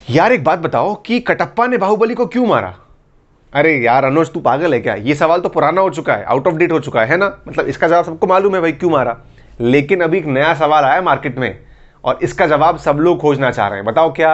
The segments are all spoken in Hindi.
यार एक बात बताओ कि कटप्पा ने बाहुबली को क्यों मारा? अरे यार अनुज, तू पागल है क्या? ये सवाल तो पुराना हो चुका है, आउट ऑफ डेट हो चुका है ना। मतलब इसका जवाब सबको मालूम है भाई, क्यों मारा। लेकिन अभी एक नया सवाल आया मार्केट में और इसका जवाब सब लोग खोजना चाह रहे हैं। बताओ क्या?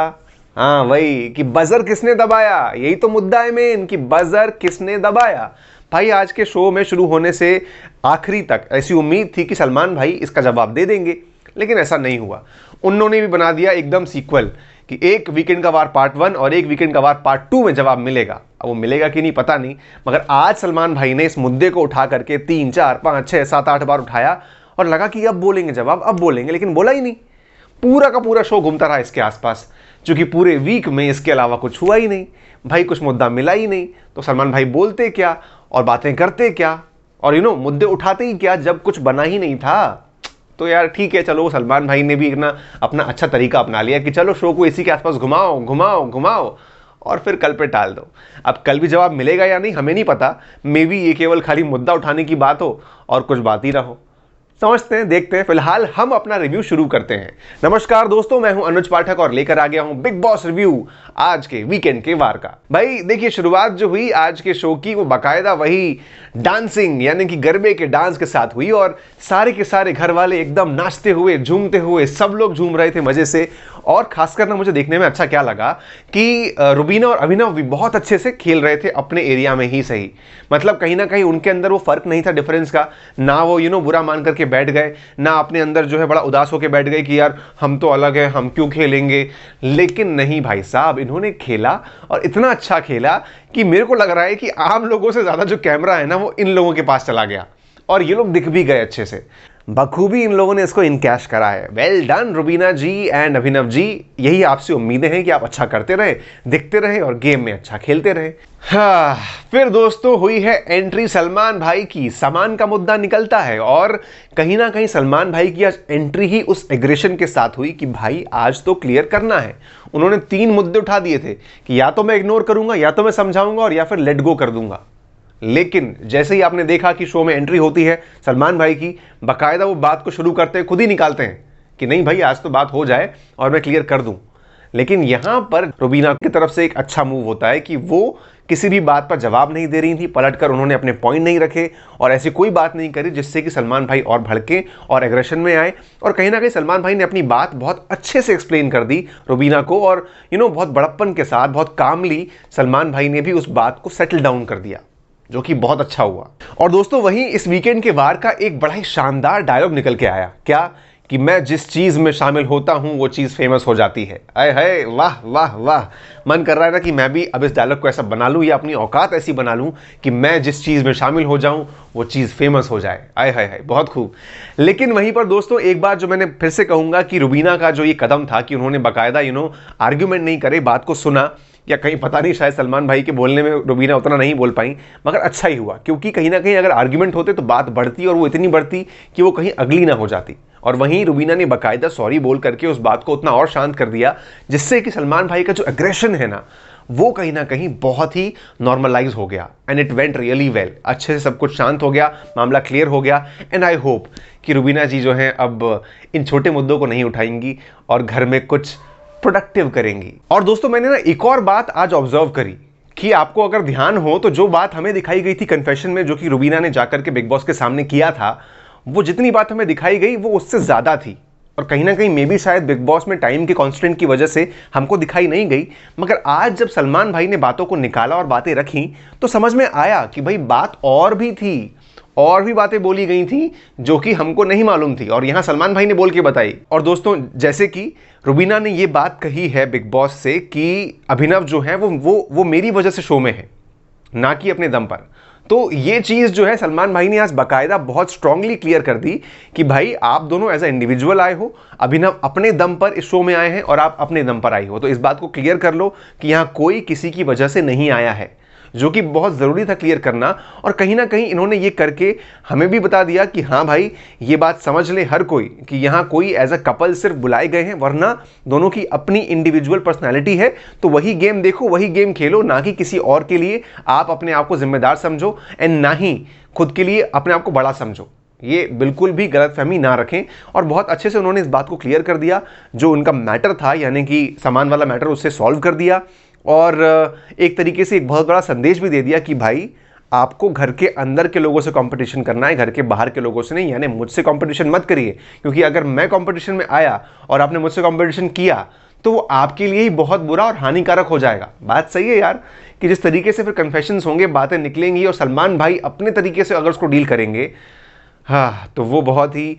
हाँ वही कि बजर किसने दबाया। यही तो मुद्दा है मेन, कि बजर किसने दबाया। भाई आज के शो में शुरू होने से आखिरी तक ऐसी उम्मीद थी कि सलमान भाई इसका जवाब दे देंगे, लेकिन ऐसा नहीं हुआ। उन्होंने भी बना दिया एकदम सीक्वल कि एक वीकेंड का वार पार्ट 1 और एक वीकेंड का वार पार्ट 2 में जवाब मिलेगा। अब वो मिलेगा कि नहीं पता नहीं, मगर आज सलमान भाई ने इस मुद्दे को उठा करके 3 4 5 6 7 8 बार उठाया और लगा कि अब बोलेंगे जवाब, अब बोलेंगे, लेकिन बोला ही नहीं। पूरा का पूरा शो घूमता रहा इसके आसपास, क्योंकि पूरे वीक में इसके अलावा कुछ हुआ ही नहीं भाई, कुछ मुद्दा मिला ही नहीं। तो सलमान भाई बोलते क्या और बातें करते क्या और मुद्दे उठाते ही क्या, जब कुछ बना ही नहीं था। तो यार ठीक है, चलो सलमान भाई ने भी ना अपना अच्छा तरीका अपना लिया कि चलो शो को इसी के आसपास घुमाओ घुमाओ घुमाओ और फिर कल पे टाल दो। अब कल भी जवाब मिलेगा या नहीं हमें नहीं पता, मे बी ये केवल खाली मुद्दा उठाने की बात हो और कुछ बात ही ना हो। समझते हैं, देखते हैं। फिलहाल हम अपना रिव्यू शुरू करते हैं। नमस्कार दोस्तों, मैं हूं अनुज पाठक और लेकर आ गया हूं बिग बॉस रिव्यू आज के वीकेंड के वार का। भाई देखिए, शुरुआत जो हुई आज के शो की वो बाकायदा वही डांसिंग यानी कि गरबे के डांस के साथ हुई और सारे के सारे घर वाले एकदम नाचते हुए झूमते हुए, सब लोग झूम रहे थे मजे से। और खासकर ना मुझे देखने में अच्छा क्या लगा कि रुबीना और अभिनव भी बहुत अच्छे से खेल रहे थे अपने एरिया में ही सही। मतलब कहीं ना कहीं उनके अंदर वो फर्क नहीं था डिफरेंस का, ना वो बुरा मान करके बैठ गए, ना अपने अंदर जो है बड़ा उदास होकर बैठ गए कि यार हम तो अलग है, हम क्यों खेलेंगे। लेकिन नहीं भाई साहब, इन्होंने खेला और इतना अच्छा खेला कि मेरे को लग रहा है कि आम लोगों से ज्यादा जो कैमरा है ना वो इन लोगों के पास चला गया और ये लोग दिख भी गए अच्छे से। बखूबी इन लोगों ने इसको इनकैश करा है। Well done Rubina ji and Abhinav ji, यही आपसे उम्मीदें हैं कि आप अच्छा करते रहे, दिखते रहे और गेम में अच्छा खेलते रहे। हाँ, फिर दोस्तों हुई है एंट्री सलमान भाई की। सामान का मुद्दा निकलता है और कहीं ना कहीं सलमान भाई की आज एंट्री ही उस एग्रेशन के साथ हुई कि भाई आज तो क्लियर करना है। उन्होंने 3 मुद्दे उठा दिए थे कि या तो मैं इग्नोर करूंगा, या तो मैं समझाऊंगा और या फिर लेट गो कर दूंगा। लेकिन जैसे ही आपने देखा कि शो में एंट्री होती है सलमान भाई की, बाकायदा वो बात को शुरू करते हैं, खुद ही निकालते हैं कि नहीं भाई आज तो बात हो जाए और मैं क्लियर कर दूं। लेकिन यहां पर रुबीना की तरफ से एक अच्छा मूव होता है कि वो किसी भी बात पर जवाब नहीं दे रही थी, पलटकर उन्होंने अपने पॉइंट नहीं रखे और ऐसी कोई बात नहीं करी जिससे कि सलमान भाई और भड़के और एग्रेशन में आए। और कहीं ना कहीं सलमान भाई ने अपनी बात बहुत अच्छे से एक्सप्लेन कर दी रुबीना को और बहुत बड़प्पन के साथ, बहुत कामली सलमान भाई ने भी उस बात को सेटल डाउन कर दिया, जो कि बहुत अच्छा हुआ। और दोस्तों वहीं इस वीकेंड के वार का एक बड़ा ही शानदार डायलॉग निकल के आया, क्या कि मैं जिस चीज में शामिल होता हूं वो चीज फेमस हो जाती है। अय है, वाह वाह वाह। मन कर रहा है ना कि मैं भी अब इस डायलॉग को ऐसा बना लूं या अपनी औकात ऐसी बना लूं कि मैं जिस चीज में शामिल हो जाऊं वो चीज फेमस हो जाए। आय है, बहुत खूब। लेकिन वहीं पर दोस्तों एक बात जो मैंने फिर से कहूंगा कि रुबीना का जो ये कदम था कि उन्होंने बाकायदा आर्ग्यूमेंट नहीं करे, बात को सुना, या कहीं पता नहीं शायद सलमान भाई के बोलने में रुबीना उतना नहीं बोल पाई, मगर अच्छा ही हुआ क्योंकि कहीं ना कहीं अगर आर्ग्यूमेंट होते तो बात बढ़ती और वो इतनी बढ़ती कि वो कहीं अगली ना हो जाती। और वहीं रुबीना ने बाकायदा सॉरी बोल करके उस बात को उतना और शांत कर दिया जिससे कि सलमान भाई का जो एग्रेशन है ना वो कहीं ना कहीं बहुत ही नॉर्मलाइज हो गया and it went really well. अच्छे से सब कुछ शांत हो गया, मामला क्लियर हो गया एंड आई होप कि रुबीना जी जो है अब इन छोटे मुद्दों को नहीं उठाएंगी और घर में कुछ प्रोडक्टिव करेंगी। और दोस्तों मैंने ना एक और बात आज ऑब्जर्व करी कि आपको अगर ध्यान हो तो जो बात हमें दिखाई गई थी कन्फेशन में, जो कि रुबीना ने जाकर के बिग बॉस के सामने किया था, वो जितनी बात हमें दिखाई गई वो उससे ज्यादा थी। और कहीं ना कहीं मे भी शायद बिग बॉस में टाइम के कॉन्स्टेंट की वजह से हमको दिखाई नहीं गई, मगर आज जब सलमान भाई ने बातों को निकाला और बातें रखी तो समझ में आया कि भाई बात और भी थी, और भी बातें बोली गई थी जो कि हमको नहीं मालूम थी और यहां सलमान भाई ने बोल के बताई। और दोस्तों जैसे कि रुबीना ने ये बात कही है बिग बॉस से कि अभिनव जो है वो मेरी वजह से शो में है, ना कि अपने दम पर। तो ये चीज जो है सलमान भाई ने आज बाकायदा बहुत स्ट्रांगली क्लियर कर दी कि भाई आप दोनों एज अ इंडिविजुअल आए हो, अभिनव अपने दम पर इस शो में आए हैं और आप अपने दम पर आई हो। तो इस बात को क्लियर कर लो कि यहां कोई किसी की वजह से नहीं आया है, जो कि बहुत ज़रूरी था क्लियर करना। और कहीं ना कहीं इन्होंने ये करके हमें भी बता दिया कि हाँ भाई ये बात समझ ले हर कोई कि यहाँ कोई एज अ कपल सिर्फ बुलाए गए हैं, वरना दोनों की अपनी इंडिविजुअल पर्सनैलिटी है। तो वही गेम देखो, वही गेम खेलो, ना कि किसी और के लिए आप अपने आप को जिम्मेदार समझो एंड ना ही खुद के लिए अपने आप को बड़ा समझो। ये बिल्कुल भी गलतफहमी ना रखें। और बहुत अच्छे से उन्होंने इस बात को क्लियर कर दिया, जो उनका मैटर था यानी कि सामान वाला मैटर, उससे सॉल्व कर दिया। और एक तरीके से एक बहुत बड़ा संदेश भी दे दिया कि भाई आपको घर के अंदर के लोगों से कंपटीशन करना है, घर के बाहर के लोगों से नहीं। यानी मुझसे कंपटीशन मत करिए, क्योंकि अगर मैं कंपटीशन में आया और आपने मुझसे कंपटीशन किया तो वो आपके लिए ही बहुत बुरा और हानिकारक हो जाएगा। बात सही है यार, कि जिस तरीके से फिर कन्फेशंस होंगे, बातें निकलेंगी और सलमान भाई अपने तरीके से अगर उसको डील करेंगे, हाँ, तो वो बहुत ही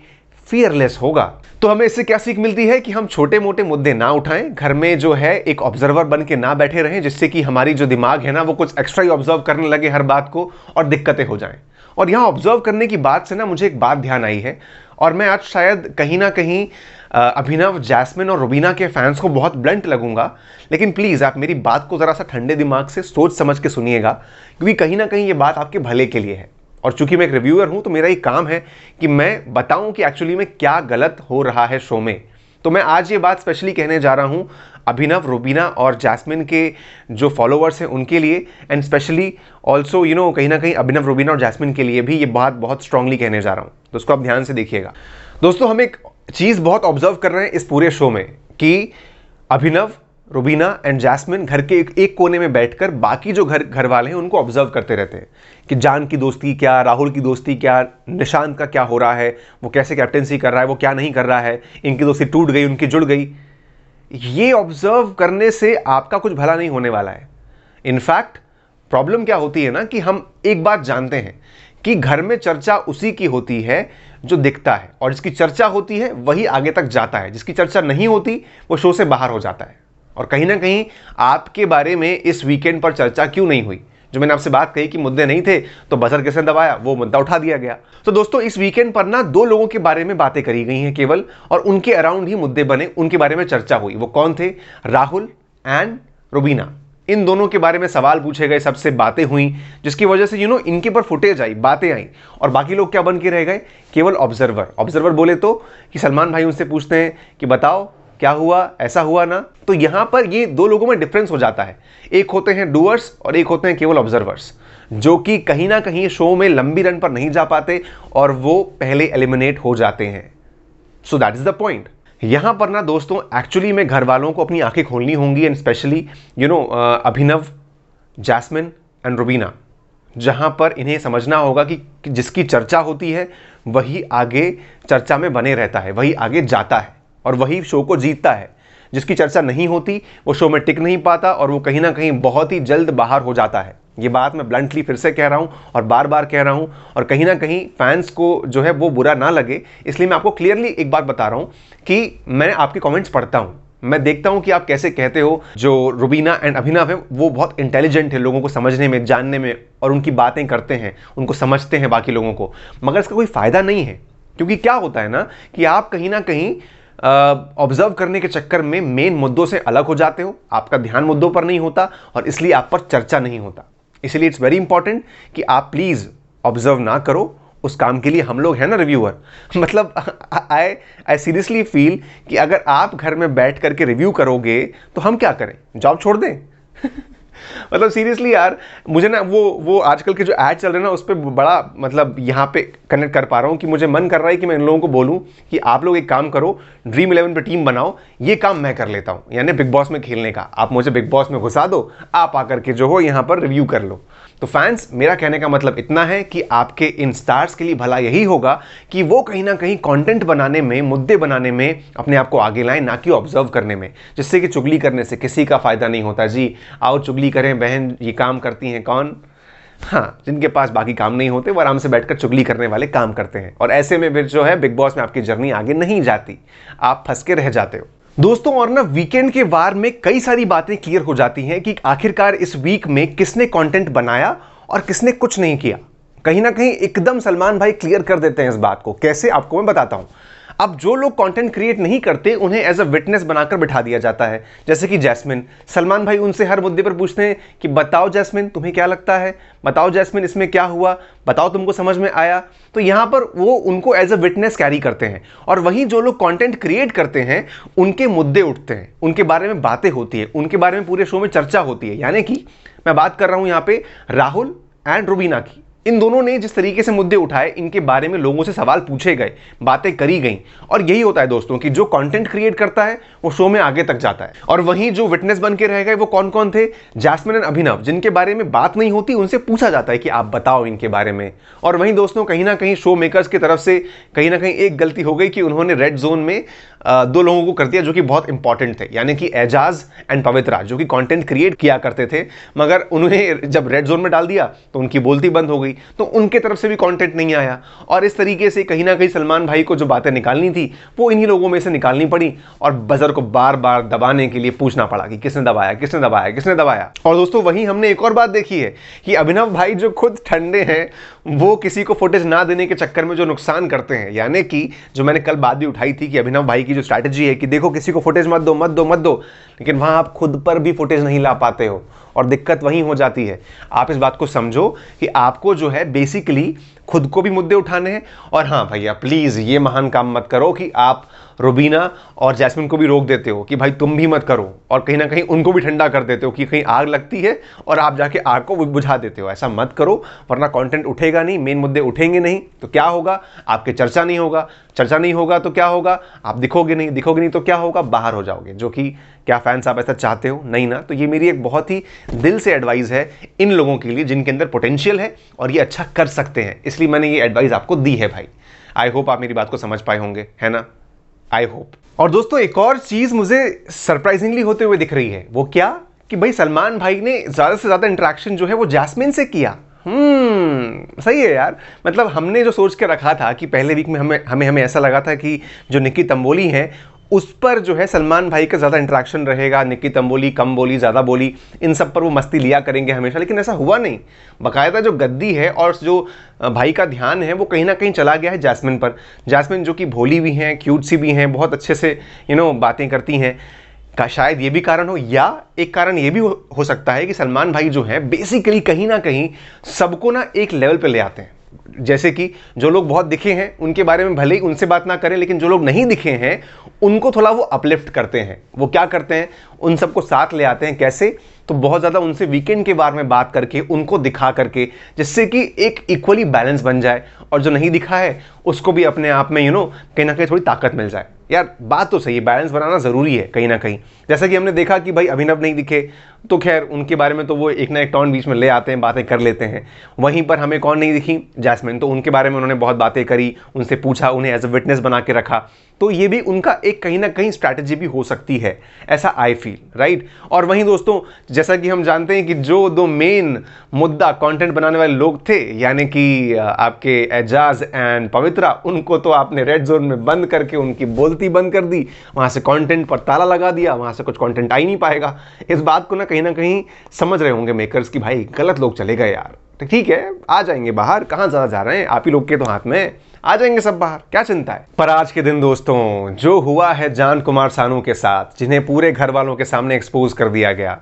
फियरलेस होगा। तो हमें इससे क्या सीख मिलती है कि हम छोटे मोटे मुद्दे ना उठाएं, घर में जो है एक ऑब्जर्वर बन के ना बैठे रहें, जिससे कि हमारी जो दिमाग है ना वो कुछ एक्स्ट्रा ही ऑब्जर्व करने लगे हर बात को और दिक्कतें हो जाएं। और यहाँ ऑब्जर्व करने की बात से ना मुझे एक बात ध्यान आई है, और मैं आज शायद कहीं ना कहीं अभिनव, जैस्मिन और रुबीना के फैंस को बहुत ब्लंट लगूंगा, लेकिन प्लीज आप मेरी बात को जरा सा ठंडे दिमाग से सोच समझ के सुनिएगा, क्योंकि कहीं ना कहीं ये बात आपके भले के लिए है। और चूंकि मैं एक रिव्यूअर हूं तो मेरा ये काम है कि मैं बताऊं कि एक्चुअली में क्या गलत हो रहा है शो में। तो मैं आज ये बात स्पेशली कहने जा रहा हूं अभिनव, रुबीना और जैस्मिन के जो फॉलोअर्स हैं उनके लिए, एंड स्पेशली ऑल्सो कहीं ना कहीं अभिनव, रुबीना और जैस्मिन के लिए भी ये बात बहुत स्ट्रांगली कहने जा रहा हूं। तो उसको आप ध्यान से देखिएगा। दोस्तों, हम एक चीज बहुत ऑब्जर्व कर रहे हैं इस पूरे शो में कि अभिनव, रुबीना एंड जैस्मिन घर के एक कोने में बैठकर बाकी जो घर वाले हैं उनको ऑब्जर्व करते रहते हैं कि जान की दोस्ती क्या, राहुल की दोस्ती क्या, निशांत का क्या हो रहा है, वो कैसे कैप्टेंसी कर रहा है, वो क्या नहीं कर रहा है, इनकी दोस्ती टूट गई, उनकी जुड़ गई। ये ऑब्जर्व करने से आपका कुछ भला नहीं होने वाला है। इनफैक्ट प्रॉब्लम क्या होती है ना, कि हम एक बात जानते हैं कि घर में चर्चा उसी की होती है जो दिखता है, और जिसकी चर्चा होती है वही आगे तक जाता है, जिसकी चर्चा नहीं होती वो शो से बाहर हो जाता है। और कहीं ना कहीं आपके बारे में इस वीकेंड पर चर्चा क्यों नहीं हुई? जो मैंने आपसे बात कही कि मुद्दे नहीं थे तो बजर किसने दबाया, वो मुद्दा उठा दिया गया। तो दोस्तों, इस वीकेंड पर ना दो लोगों के बारे में बातें करी गई हैं केवल, और उनके अराउंड ही मुद्दे बने, उनके बारे में चर्चा हुई। वो कौन थे? राहुल एंड रुबीना। इन दोनों के बारे में सवाल पूछे गए, सबसे बातें हुई, जिसकी वजह से इनके पर फुटेज आई, बातें आई, और बाकी लोग क्या बन के रह गए? केवल ऑब्जर्वर। ऑब्जर्वर बोले तो कि सलमान भाई उनसे पूछते हैं कि बताओ क्या हुआ, ऐसा हुआ ना। तो यहां पर ये दो लोगों में डिफरेंस हो जाता है, एक होते हैं डूअर्स और एक होते हैं केवल ऑब्जर्वर्स, जो कि कहीं ना कहीं शो में लंबी रन पर नहीं जा पाते और वो पहले एलिमिनेट हो जाते हैं। So that is the point. यहां पर ना दोस्तों, एक्चुअली में घर वालों को अपनी आंखें खोलनी होंगी, and specially Abhinav, Jasmine and Rubina, जहां पर इन्हें समझना होगा कि जिसकी चर्चा होती है वही आगे चर्चा में बने रहता है, वही आगे जाता है और वही शो को जीतता है। जिसकी चर्चा नहीं होती वो शो में टिक नहीं पाता और वो कहीं ना कहीं बहुत ही जल्द बाहर हो जाता है। ये बात मैं ब्लंटली फिर से कह रहा हूं और बार बार कह रहा हूं, और कहीं ना कहीं फैंस को जो है वो बुरा ना लगे, इसलिए मैं आपको क्लियरली एक बात बता रहा हूं कि मैं आपके कमेंट्स पढ़ता हूं, मैं देखता हूं कि आप कैसे कहते हो। जो रुबीना एंड अभिनव है वो बहुत इंटेलिजेंट है लोगों को समझने में, जानने में, और उनकी बातें करते हैं, उनको समझते हैं बाकी लोगों को, मगर इसका कोई फायदा नहीं है। क्योंकि क्या होता है ना कि आप कहीं ना कहीं ऑब्जर्व करने के चक्कर में मेन मुद्दों से अलग हो जाते हो, आपका ध्यान मुद्दों पर नहीं होता और इसलिए आप पर चर्चा नहीं होता। इसलिए इट्स वेरी इंपॉर्टेंट कि आप प्लीज ऑब्जर्व ना करो, उस काम के लिए हम लोग हैं ना रिव्यूअर। मतलब आई सीरियसली फील कि अगर आप घर में बैठ करके रिव्यू करोगे तो हम क्या करें, जॉब छोड़ दें? मतलब सीरियसली यार, मुझे ना वो आजकल के जो ऐड चल रहे हैं ना उस पर बड़ा मतलब यहाँ पे कनेक्ट कर पा रहा हूँ कि मुझे मन कर रहा है कि मैं इन लोगों को बोलूँ कि आप लोग एक काम करो, ड्रीम 11 पे टीम बनाओ, ये काम मैं कर लेता हूँ, यानी बिग बॉस में खेलने का। आप मुझे बिग बॉस में घुसा दो, आप आकर के जो हो यहाँ पर रिव्यू कर लो। तो फैंस, मेरा कहने का मतलब इतना है कि आपके इन स्टार्स के लिए भला यही होगा कि वो कहीं ना कहीं कंटेंट बनाने में, मुद्दे बनाने में अपने आप को आगे लाएं, ना कि ऑब्जर्व करने में, जिससे कि चुगली करने से किसी का फायदा नहीं होता। जी आओ चुगली करें बहन, ये काम करती हैं कौन? हाँ, जिनके पास बाकी काम नहीं होते वो आराम से बैठकर चुगली करने वाले काम करते हैं, और ऐसे में फिर जो है बिग बॉस में आपकी जर्नी आगे नहीं जाती, आप फंस के रह जाते हो। दोस्तों, और ना वीकेंड के वार में कई सारी बातें क्लियर हो जाती हैं कि आखिरकार इस वीक में किसने कंटेंट बनाया और किसने कुछ नहीं किया। कहीं ना कहीं एकदम सलमान भाई क्लियर कर देते हैं इस बात को। कैसे, आपको मैं बताता हूं। अब जो लोग कंटेंट क्रिएट नहीं करते उन्हें एज अ विटनेस बनाकर बिठा दिया जाता है, जैसे कि जैस्मिन। सलमान भाई उनसे हर मुद्दे पर पूछते हैं कि बताओ जैस्मिन, तुम्हें क्या लगता है, बताओ जैस्मिन इसमें क्या हुआ, बताओ तुमको समझ में आया। तो यहां पर वो उनको एज अ विटनेस कैरी करते हैं, और वहीं जो लोग कंटेंट क्रिएट करते हैं उनके मुद्दे उठते हैं, उनके बारे में बातें होती है, उनके बारे में पूरे शो में चर्चा होती है। यानी कि मैं बात कर रहा हूं यहां पे राहुल एंड रुबीना की, इन दोनों ने जिस तरीके से मुद्दे उठाए, इनके बारे में लोगों से सवाल पूछे गए, बातें करी गई, और यही होता है दोस्तों कि जो कंटेंट क्रिएट करता है वो शो में आगे तक जाता है। और वहीं जो विटनेस बन के रह गए वो कौन कौन थे? जैस्मिन एंड अभिनव, जिनके बारे में बात नहीं होती, उनसे पूछा जाता है कि आप बताओ इनके बारे में। और वहीं दोस्तों कहीं ना कहीं शो मेकर्स की तरफ से कहीं ना कहीं एक गलती हो गई कि उन्होंने रेड जोन में दो लोगों को कर दिया जो कि बहुत इंपॉर्टेंट थे, यानी कि एजाज एंड पवित्रा, जो कि कंटेंट क्रिएट किया करते थे, मगर उन्हें जब रेड जोन में डाल दिया तो उनकी बोलती बंद हो गई, तो उनके तरफ से भी कंटेंट नहीं आया। और इस तरीके से कहीं ना कहीं सलमान भाई को जो बातें निकालनी थी वो इन्हीं लोगों में से निकालनी पड़ी, और बजर को बार बार दबाने के लिए पूछना पड़ा कि किसने दबाया, किसने दबाया, किसने दबाया। और दोस्तों वहीं हमने एक और बात देखी है कि अभिनव भाई जो खुद ठंडे हैं, वो किसी को फुटेज ना देने के चक्कर में जो नुकसान करते हैं, यानी कि जो मैंने कल बात भी उठाई थी कि अभिनव भाई की जो स्ट्रैटेजी है कि देखो किसी को फुटेज मत दो, मत दो, मत दो, लेकिन वहां आप खुद पर भी फुटेज नहीं ला पाते हो और दिक्कत वहीं हो जाती है। आप इस बात को समझो कि आपको जो है बेसिकली खुद को भी मुद्दे उठाने हैं, और हाँ भैया प्लीज ये महान काम मत करो कि आप रुबीना और जैस्मिन को भी रोक देते हो कि भाई तुम भी मत करो, और कहीं ना कहीं उनको भी ठंडा कर देते हो कि कहीं आग लगती है और आप जाके आग को बुझा देते हो। ऐसा मत करो, वरना कंटेंट उठेगा नहीं, मेन मुद्दे उठेंगे नहीं तो क्या होगा? आपके चर्चा नहीं होगा, चर्चा नहीं होगा तो क्या होगा? आप दिखोगे नहीं, दिखोगे नहीं तो क्या होगा? बाहर हो जाओगे, जो कि क्या फैंस आप ऐसा चाहते हो? नहीं ना। तो ये मेरी एक बहुत ही दिल से एडवाइस है इन लोगों के लिए जिनके अंदर पोटेंशियल है और ये अच्छा कर सकते हैं, इसलिए मैंने ये एडवाइस आपको दी है भाई। आई होप आप मेरी बात को समझ पाए होंगे, है ना? I hope. और दोस्तों एक और चीज मुझे सरप्राइजिंगली होते हुए दिख रही है, वो क्या कि भाई सलमान भाई ने ज्यादा से ज्यादा इंटरेक्शन जो है वो जैस्मिन से किया। सही है यार। मतलब हमने जो सोच के रखा था कि पहले वीक में हमें ऐसा लगा था कि जो निक्की तंबोली है उस पर जो है सलमान भाई का ज़्यादा इंटरेक्शन रहेगा, निक्की तंबोली कम बोली, ज़्यादा बोली, इन सब पर वो मस्ती लिया करेंगे हमेशा, लेकिन ऐसा हुआ नहीं। बाकायदा जो गद्दी है और जो भाई का ध्यान है वो कहीं ना कहीं चला गया है जैस्मिन पर। जैस्मिन जो कि भोली भी हैं, क्यूट सी भी हैं, बहुत अच्छे से बातें करती हैं, का शायद ये भी कारण हो, या एक कारण ये भी हो सकता है कि सलमान भाई जो है बेसिकली कहीं ना कहीं सबको ना एक लेवल पे ले आते हैं। जैसे कि जो लोग बहुत दिखे हैं उनके बारे में भले ही उनसे बात ना करें, लेकिन जो लोग नहीं दिखे हैं उनको थोड़ा वो अपलिफ्ट करते हैं। वो क्या करते हैं? उन सबको साथ ले आते हैं। कैसे? तो बहुत ज़्यादा उनसे वीकेंड के बारे में बात करके, उनको दिखा करके, जिससे कि एक इक्वली बैलेंस बन जाए, और जो नहीं दिखा है उसको भी अपने आप में कहीं ना कहीं थोड़ी ताकत मिल जाए। यार बात तो सही है, बैलेंस बनाना ज़रूरी है कहीं ना कहीं। जैसा कि हमने देखा कि भाई अभिनव नहीं दिखे तो खैर उनके बारे में तो वो एक ना एक टॉन बीच में ले आते हैं, बातें कर लेते हैं। वहीं पर हमें कौन नहीं दिखी? जैस्मिन। तो उनके बारे में उन्होंने बहुत बातें करी, उनसे पूछा, उन्हें एज अ विटनेस बना के रखा, तो ये भी उनका एक कहीं ना कहीं स्ट्रैटेजी भी हो सकती है, ऐसा आई फील, राइट। और वहीं दोस्तों जैसा कि हम जानते हैं कि जो दो मेन मुद्दा कंटेंट बनाने वाले लोग थे, यानी कि आपके एजाज एंड पवित्रा, उनको तो आपने रेड जोन में बंद करके उनकी बोलती बंद कर दी, वहां से कंटेंट पर ताला लगा दिया, वहां से कुछ कंटेंट आ ही नहीं पाएगा। इस बात को ना कहीं समझ रहे होंगे मेकर्स की भाई गलत लोग चले गए यार, तो ठीक है आ जाएंगे बाहर, कहां ज्यादा जा रहे हैं, आप ही लोग के तो हाथ में आ जाएंगे सब बाहर, क्या चिंता है। पर आज के दिन दोस्तों जो हुआ है जान कुमार सानू के साथ, जिन्हें पूरे घर वालों के सामने एक्सपोज कर दिया गया,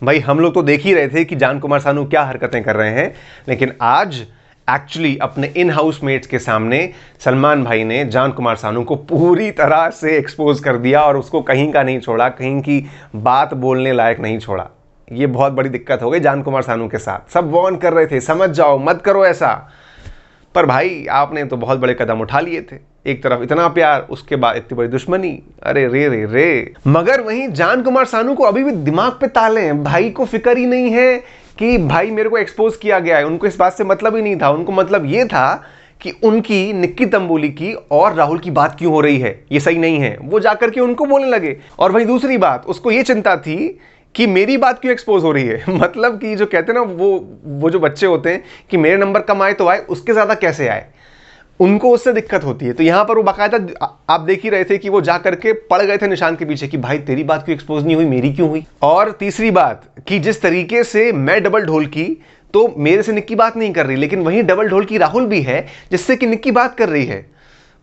भाई हम लोग तो देख ही रहे थे कि जान कुमार सानू क्या हरकतें कर रहे हैं, लेकिन आज एक्चुअली अपने इन हाउस मेट्स के सामने सलमान भाई ने जान कुमार सानू को पूरी तरह से एक्सपोज कर दिया और उसको कहीं का नहीं छोड़ा, कहीं की बात बोलने लायक नहीं छोड़ा। ये बहुत बड़ी दिक्कत हो गई जान कुमार सानू के साथ। सब वार्न कर रहे थे समझ जाओ, मत करो ऐसा, पर भाई आपने तो बहुत बड़े कदम उठा लिए थे। एक तरफ इतना प्यार, उसके बाद इतनी बड़ी दुश्मनी, अरे रे रे रे। मगर वहीं जान कुमार सानू को अभी भी दिमाग पे ताले हैं, भाई को फिक्र ही नहीं है कि भाई मेरे को एक्सपोज किया गया है। उनको इस बात से मतलब ही नहीं था, उनको मतलब ये था कि उनकी निक्की तंबोली की और राहुल की बात क्यों हो रही है, ये सही नहीं है। वो जाकर के उनको बोलने लगे। और वहीं दूसरी बात, उसको ये चिंता थी कि मेरी बात क्यों एक्सपोज हो रही है। मतलब कि जो कहते हैं ना वो जो बच्चे होते हैं कि मेरे नंबर कम आए तो आए, उसके ज्यादा कैसे आए, उनको उससे दिक्कत होती है। तो यहां पर वो बाकायदा आप देख ही रहे थे कि वो जा करके पड़ गए थे निशान के पीछे कि भाई तेरी बात क्यों एक्सपोज नहीं हुई, मेरी क्यों हुई। और तीसरी बात कि जिस तरीके से मैं डबल ढोल की, तो मेरे से निक्की बात नहीं कर रही, लेकिन वहीं डबल ढोल की राहुल भी है जिससे कि निक्की बात कर रही है।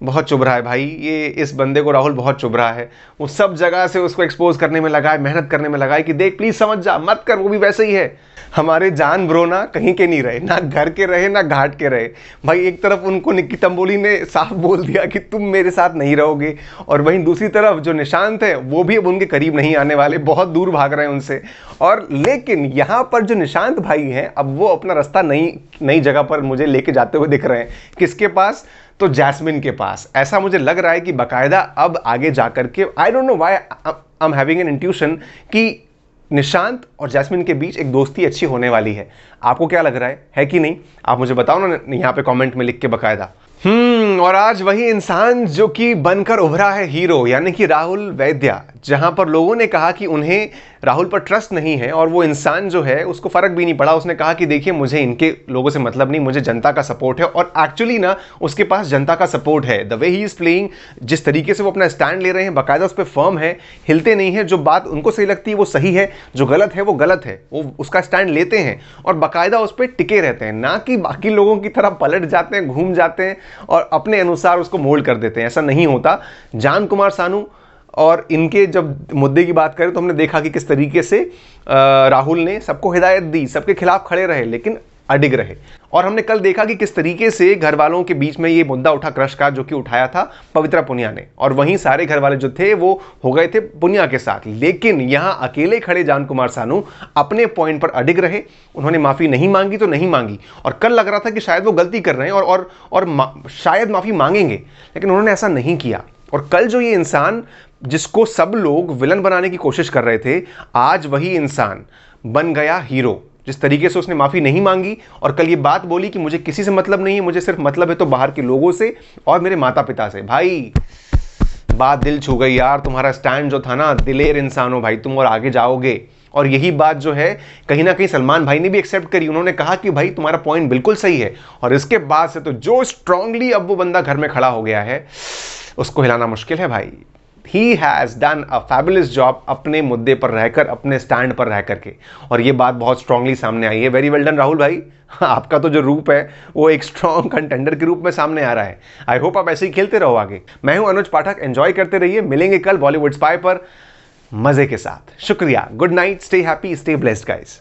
बहुत चुभ रहा है भाई, ये इस बंदे को राहुल बहुत चुभ रहा है। वो सब जगह से उसको एक्सपोज करने में लगा है, मेहनत करने में लगा है कि देख प्लीज समझ जा, मत कर, वो भी वैसे ही है। हमारे जान ब्रो ना कहीं के नहीं रहे, ना घर के रहे ना घाट के रहे भाई। एक तरफ उनको निक्की तंबोली ने साफ बोल दिया कि तुम मेरे साथ नहीं रहोगे, और वहीं दूसरी तरफ जो निशांत है वो भी अब उनके करीब नहीं आने वाले, बहुत दूर भाग रहे हैं उनसे। और लेकिन यहां पर जो निशांत भाई हैं अब वो अपना रास्ता नई जगह पर मुझे लेके जाते हुए दिख रहे हैं। किसके पास? तो जैस्मिन के पास। ऐसा मुझे लग रहा है कि बाकायदा अब आगे जाकर के, I don't know why I am having an intuition कि निशांत और जैस्मिन के बीच एक दोस्ती अच्छी होने वाली है। आपको क्या लग रहा है कि नहीं? आप मुझे बताओ ना यहाँ पे कमेंट में लिख के बाकायदा। और आज वही इंसान जो कि बनकर उभरा है हीरो, यानी कि राहुल वैद्या। जहां पर लोगों ने कहा कि उन्हें राहुल पर ट्रस्ट नहीं है, और वो इंसान जो है उसको फर्क भी नहीं पड़ा। उसने कहा कि देखिए मुझे इनके लोगों से मतलब नहीं, मुझे जनता का सपोर्ट है। और एक्चुअली ना उसके पास जनता का सपोर्ट है। The way he is playing, जिस तरीके से वो अपना स्टैंड ले रहे हैं, बाकायदा उस पर फर्म है, हिलते नहीं है। जो बात उनको सही लगती है वो सही है, जो गलत है वो गलत है, वो उसका स्टैंड लेते हैं और बाकायदा उस पर टिके रहते हैं, ना कि बाकी लोगों की तरह पलट जाते हैं, घूम जाते हैं और अपने अनुसार उसको मोल्ड कर देते हैं। ऐसा नहीं होता। जान कुमार सानू और इनके जब मुद्दे की बात करें तो हमने देखा कि किस तरीके से राहुल ने सबको हिदायत दी, सबके खिलाफ खड़े रहे लेकिन अडिग रहे। और हमने कल देखा कि किस तरीके से घर वालों के बीच में ये मुद्दा उठा क्रश का, जो कि उठाया था पवित्रा पुनिया ने, और वहीं सारे घर वाले जो थे वो हो गए थे पुनिया के साथ। लेकिन यहां अकेले खड़े जान कुमार सानू अपने पॉइंट पर अडिग रहे। उन्होंने माफी नहीं मांगी तो नहीं मांगी, और कल लग रहा था कि शायद वो गलती कर रहे हैं और शायद माफी मांगेंगे, लेकिन उन्होंने ऐसा नहीं किया। और कल जो ये इंसान जिसको सब लोग विलन बनाने की कोशिश कर रहे थे, आज वही इंसान बन गया हीरो। जिस तरीके से उसने माफी नहीं मांगी और कल ये बात बोली कि मुझे किसी से मतलब नहीं है, मुझे सिर्फ मतलब है तो बाहर के लोगों से और मेरे माता पिता से। भाई बात दिल छू गई यार। तुम्हारा स्टैंड जो था ना, दिलेर इंसान हो भाई तुम और आगे जाओगे। और यही बात जो है कहीं ना कहीं सलमान भाई ने भी एक्सेप्ट करी। उन्होंने कहा कि भाई तुम्हारा पॉइंट बिल्कुल सही है। और इसके बाद से तो जो स्ट्रांगली अब वो बंदा घर में खड़ा हो गया है, उसको हिलाना मुश्किल है भाई। He has done a fabulous job अपने मुद्दे पर रहकर, अपने स्टैंड पर रह करके, और ये बात बहुत स्ट्रांगली सामने आई है। वेरी वेल डन राहुल भाई। आपका तो जो रूप है वो एक स्ट्रॉन्ग कंटेंडर के रूप में सामने आ रहा है। आई होप आप ऐसे ही खेलते रहो आगे। मैं हूं अनुज पाठक, एंजॉय करते रहिए। मिलेंगे कल बॉलीवुड स्पाई पर मजे के साथ। शुक्रिया, good night, stay happy, stay blessed guys.